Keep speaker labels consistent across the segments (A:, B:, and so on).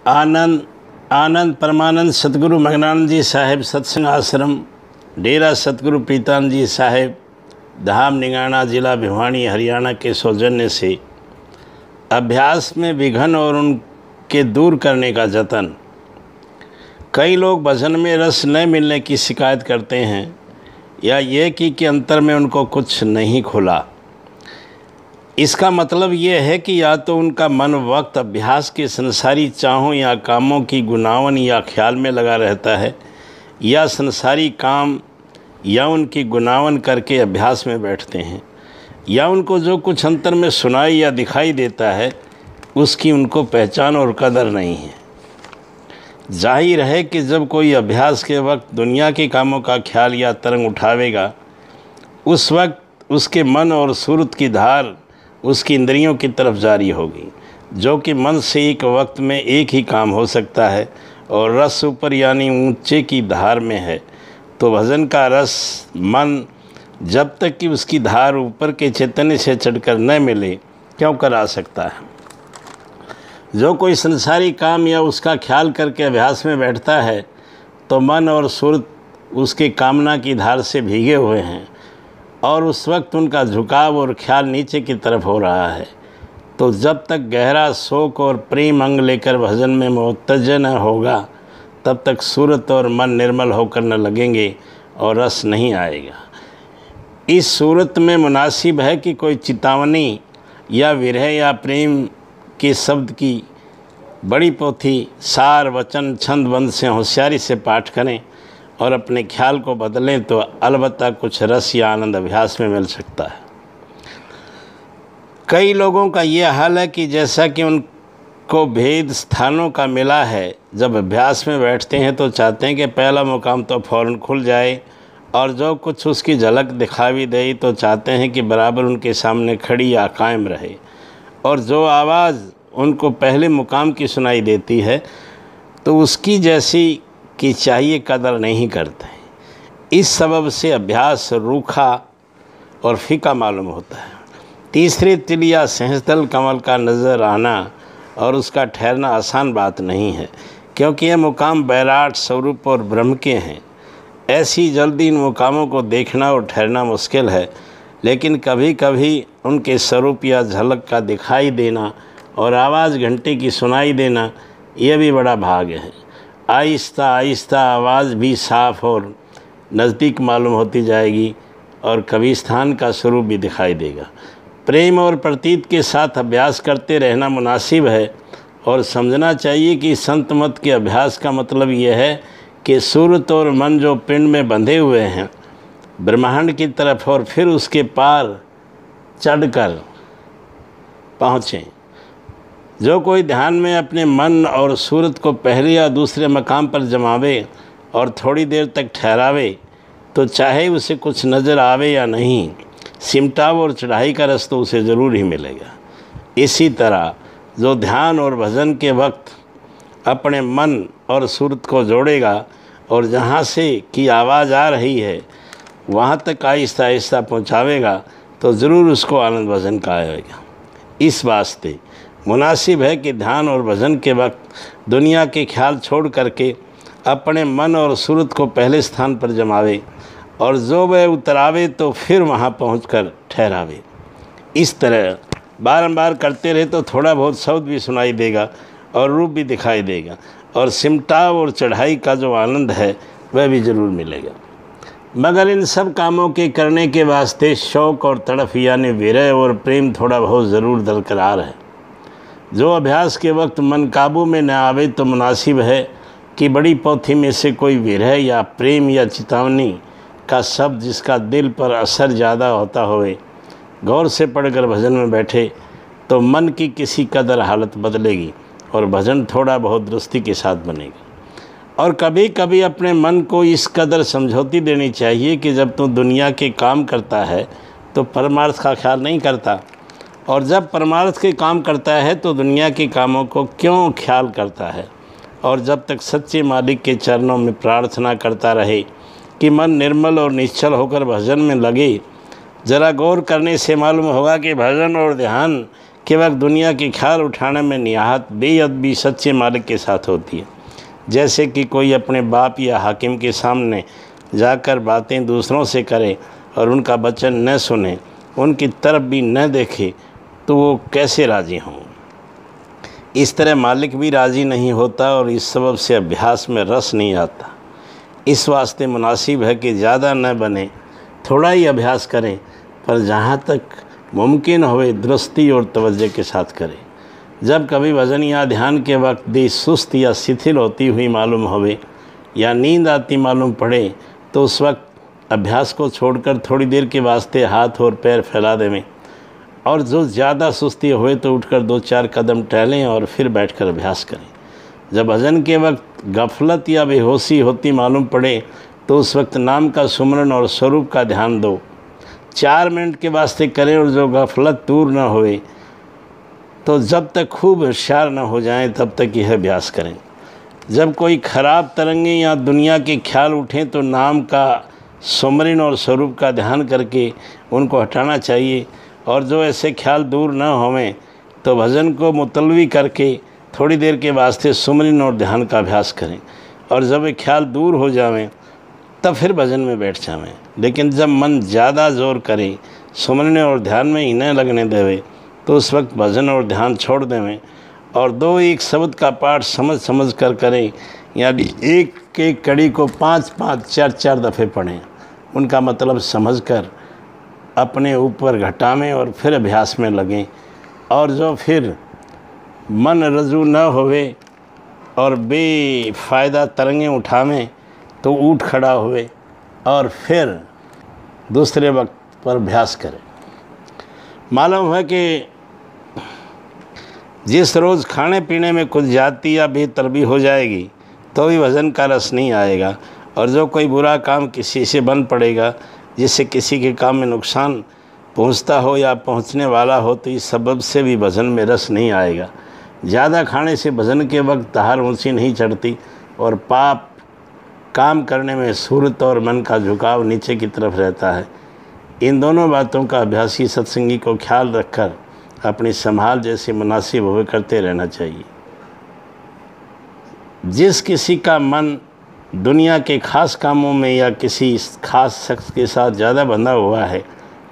A: आनंद आनंद परमानंद सतगुरु मगनानंद जी साहेब सत्संग आश्रम डेरा सतगुरु प्रीतानंद जी साहेब धाम निगाना जिला भिवानी हरियाणा के सौजन्य से अभ्यास में विघन और उनके दूर करने का जतन। कई लोग भजन में रस न मिलने की शिकायत करते हैं या ये कि अंतर में उनको कुछ नहीं खुला। इसका मतलब ये है कि या तो उनका मन वक्त अभ्यास के संसारी चाहों या कामों की गुनावन या ख्याल में लगा रहता है, या संसारी काम या उनकी गुनावन करके अभ्यास में बैठते हैं, या उनको जो कुछ अंतर में सुनाई या दिखाई देता है उसकी उनको पहचान और कदर नहीं है। जाहिर है कि जब कोई अभ्यास के वक्त दुनिया के कामों का ख्याल या तरंग उठावेगा, उस वक्त उसके मन और सूरत की धार उसकी इंद्रियों की तरफ जारी होगी, जो कि मन से एक वक्त में एक ही काम हो सकता है और रस ऊपर यानी ऊंचे की धार में है। तो भजन का रस मन जब तक कि उसकी धार ऊपर के चैतन्य से चढ़कर न मिले क्यों कर आ सकता है। जो कोई संसारी काम या उसका ख्याल करके अभ्यास में बैठता है तो मन और सूरत उसके कामना की धार से भीगे हुए हैं और उस वक्त उनका झुकाव और ख्याल नीचे की तरफ हो रहा है। तो जब तक गहरा शोक और प्रेम अंग लेकर भजन में मुत्तज्ज न होगा, तब तक सूरत और मन निर्मल होकर न लगेंगे और रस नहीं आएगा। इस सूरत में मुनासिब है कि कोई चेतावनी या विरह या प्रेम के शब्द की बड़ी पोथी सार वचन छंद बंद से होशियारी से पाठ करें और अपने ख्याल को बदलें तो अलबत्ता कुछ रस या आनंद अभ्यास में मिल सकता है। कई लोगों का ये हाल है कि जैसा कि उनको भेद स्थानों का मिला है, जब अभ्यास में बैठते हैं तो चाहते हैं कि पहला मुकाम तो फ़ौरन खुल जाए और जो कुछ उसकी झलक दिखावी दे तो चाहते हैं कि बराबर उनके सामने खड़ी या कायम रहे, और जो आवाज़ उनको पहले मुकाम की सुनाई देती है तो उसकी जैसी कि चाहिए कदर नहीं करते। इस सबब से अभ्यास रूखा और फीका मालूम होता है। तीसरे तिल या सहस्दल कमल का नज़र आना और उसका ठहरना आसान बात नहीं है, क्योंकि यह मुकाम बैराट स्वरूप और ब्रह्म के हैं। ऐसी जल्दी इन मुकामों को देखना और ठहरना मुश्किल है, लेकिन कभी कभी उनके स्वरूप या झलक का दिखाई देना और आवाज़ घंटे की सुनाई देना, यह भी बड़ा भाग्य है। आहिस्ता आहिस्ता आवाज़ भी साफ और नज़दीक मालूम होती जाएगी और कभी स्थान का स्वरूप भी दिखाई देगा। प्रेम और प्रतीत के साथ अभ्यास करते रहना मुनासिब है और समझना चाहिए कि संत मत के अभ्यास का मतलब यह है कि सूरत और मन जो पिंड में बंधे हुए हैं ब्रह्मांड की तरफ और फिर उसके पार चढ़कर पहुँचें। जो कोई ध्यान में अपने मन और सूरत को पहले या दूसरे मकाम पर जमावे और थोड़ी देर तक ठहरावे, तो चाहे उसे कुछ नज़र आवे या नहीं, सिमटाव और चढ़ाई का रस तो उसे ज़रूर ही मिलेगा। इसी तरह जो ध्यान और भजन के वक्त अपने मन और सूरत को जोड़ेगा और जहाँ से की आवाज़ आ रही है वहाँ तक आहिस्ता आहिस्ता पहुँचावेगा, तो ज़रूर उसको आनंद भजन का आएगा। इस वास्ते मुनासिब है कि ध्यान और भजन के वक्त दुनिया के ख्याल छोड़ करके अपने मन और सूरत को पहले स्थान पर जमावे और जो वह उतरावे तो फिर वहाँ पहुंचकर ठहरावे। इस तरह बारंबार करते रहे तो थोड़ा बहुत शब्द भी सुनाई देगा और रूप भी दिखाई देगा और सिमटाव और चढ़ाई का जो आनंद है वह भी ज़रूर मिलेगा। मगर इन सब कामों के करने के वास्ते शौक़ और तड़फ यानी विरह और प्रेम थोड़ा बहुत ज़रूर दरकरार है। जो अभ्यास के वक्त मन काबू में न आवे तो मुनासिब है कि बड़ी पोथी में से कोई विरह या प्रेम या चेतावनी का शब्द जिसका दिल पर असर ज़्यादा होता होवे, गौर से पढ़कर भजन में बैठे तो मन की किसी कदर हालत बदलेगी और भजन थोड़ा बहुत दुरुस्ती के साथ बनेगा। और कभी कभी अपने मन को इस कदर समझौती देनी चाहिए कि जब तू दुनिया के काम करता है तो परमार्थ का ख्याल नहीं करता, और जब परमार्थ के काम करता है तो दुनिया के कामों को क्यों ख्याल करता है। और जब तक सच्चे मालिक के चरणों में प्रार्थना करता रहे कि मन निर्मल और निश्चल होकर भजन में लगे, ज़रा गौर करने से मालूम होगा कि भजन और ध्यान के वक्त दुनिया के ख्याल उठाने में निहायत बेअदबी सच्चे मालिक के साथ होती है। जैसे कि कोई अपने बाप या हाकिम के सामने जाकर बातें दूसरों से करे और उनका वचन न सुने, उनकी तरफ भी न देखे, तो वो कैसे राज़ी हों। इस तरह मालिक भी राज़ी नहीं होता और इस सबब से अभ्यास में रस नहीं आता। इस वास्ते मुनासिब है कि ज़्यादा न बने, थोड़ा ही अभ्यास करें, पर जहाँ तक मुमकिन होवे दुरुस्ती और तवज्जो के साथ करें। जब कभी वज़न या ध्यान के वक्त भी सुस्त या शिथिल होती हुई मालूम होवे या नींद आती मालूम पड़े, तो उस वक्त अभ्यास को छोड़कर थोड़ी देर के वास्ते हाथ और पैर फैला देवें, और जो ज़्यादा सुस्ती हुए तो उठकर 2-4 कदम टहलें और फिर बैठकर अभ्यास करें। जब भजन के वक्त गफलत या बेहोशी होती मालूम पड़े, तो उस वक्त नाम का सुमरन और स्वरूप का ध्यान दो। 4 मिनट के वास्ते करें, और जो गफलत दूर न होए तो जब तक खूब होशियार न हो जाएं तब तक यह अभ्यास करें। जब कोई ख़राब तरंगें या दुनिया के ख्याल उठें तो नाम का सुमरन और स्वरूप का ध्यान करके उनको हटाना चाहिए, और जो ऐसे ख्याल दूर न होवें तो भजन को मुतलवी करके थोड़ी देर के वास्ते सुमरन और ध्यान का अभ्यास करें, और जब ये ख्याल दूर हो जावें तब फिर भजन में बैठ जावें। लेकिन जब मन ज़्यादा जोर करे, सुमरन और ध्यान में ही न लगने देवे, तो उस वक्त भजन और ध्यान छोड़ देवें और 2-1 शब्द का पाठ समझ समझ कर करें, यानी एक एक कड़ी को 5-5, 4-4 दफ़े पढ़ें, उनका मतलब समझकर अपने ऊपर घटावें और फिर अभ्यास में लगें। और जो फिर मन रजू न होवे और बेफ़ायदा तरंगें उठावें, तो उठ खड़ा हुए और फिर दूसरे वक्त पर अभ्यास करें। मालूम है कि जिस रोज़ खाने पीने में कुछ ज़्यादती या बेतरबी हो जाएगी तो भी भजन का रस नहीं आएगा, और जो कोई बुरा काम किसी से बन पड़ेगा जिससे किसी के काम में नुकसान पहुंचता हो या पहुंचने वाला हो, तो इस सबब से भी भजन में रस नहीं आएगा। ज़्यादा खाने से भजन के वक्त तहार ऊँची नहीं चढ़ती और पाप काम करने में सूरत और मन का झुकाव नीचे की तरफ रहता है। इन दोनों बातों का अभ्यासी सत्संगी को ख्याल रखकर अपनी संभाल जैसे मुनासिब हुए करते रहना चाहिए। जिस किसी का मन दुनिया के ख़ास कामों में या किसी ख़ास शख्स के साथ ज़्यादा बंधा हुआ है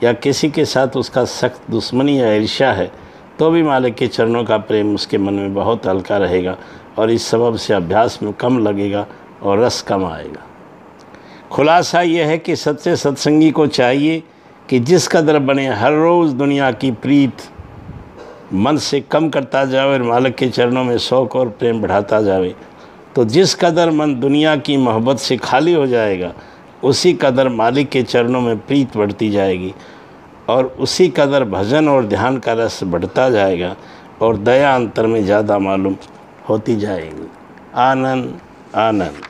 A: या किसी के साथ उसका सख्त दुश्मनी या ईर्ष्या है, तो भी मालिक के चरणों का प्रेम उसके मन में बहुत हल्का रहेगा, और इस सबब से अभ्यास में कम लगेगा और रस कम आएगा। खुलासा यह है कि सच्चे सत्संगी को चाहिए कि जिस कदर बने हर रोज़ दुनिया की प्रीत मन से कम करता जाए और मालिक के चरणों में शौक़ और प्रेम बढ़ाता जाए, तो जिस कदर मन दुनिया की मोहब्बत से खाली हो जाएगा, उसी कदर मालिक के चरणों में प्रीत बढ़ती जाएगी, और उसी कदर भजन और ध्यान का रस बढ़ता जाएगा और दया अंतर में ज़्यादा मालूम होती जाएगी। आनंद आनंद।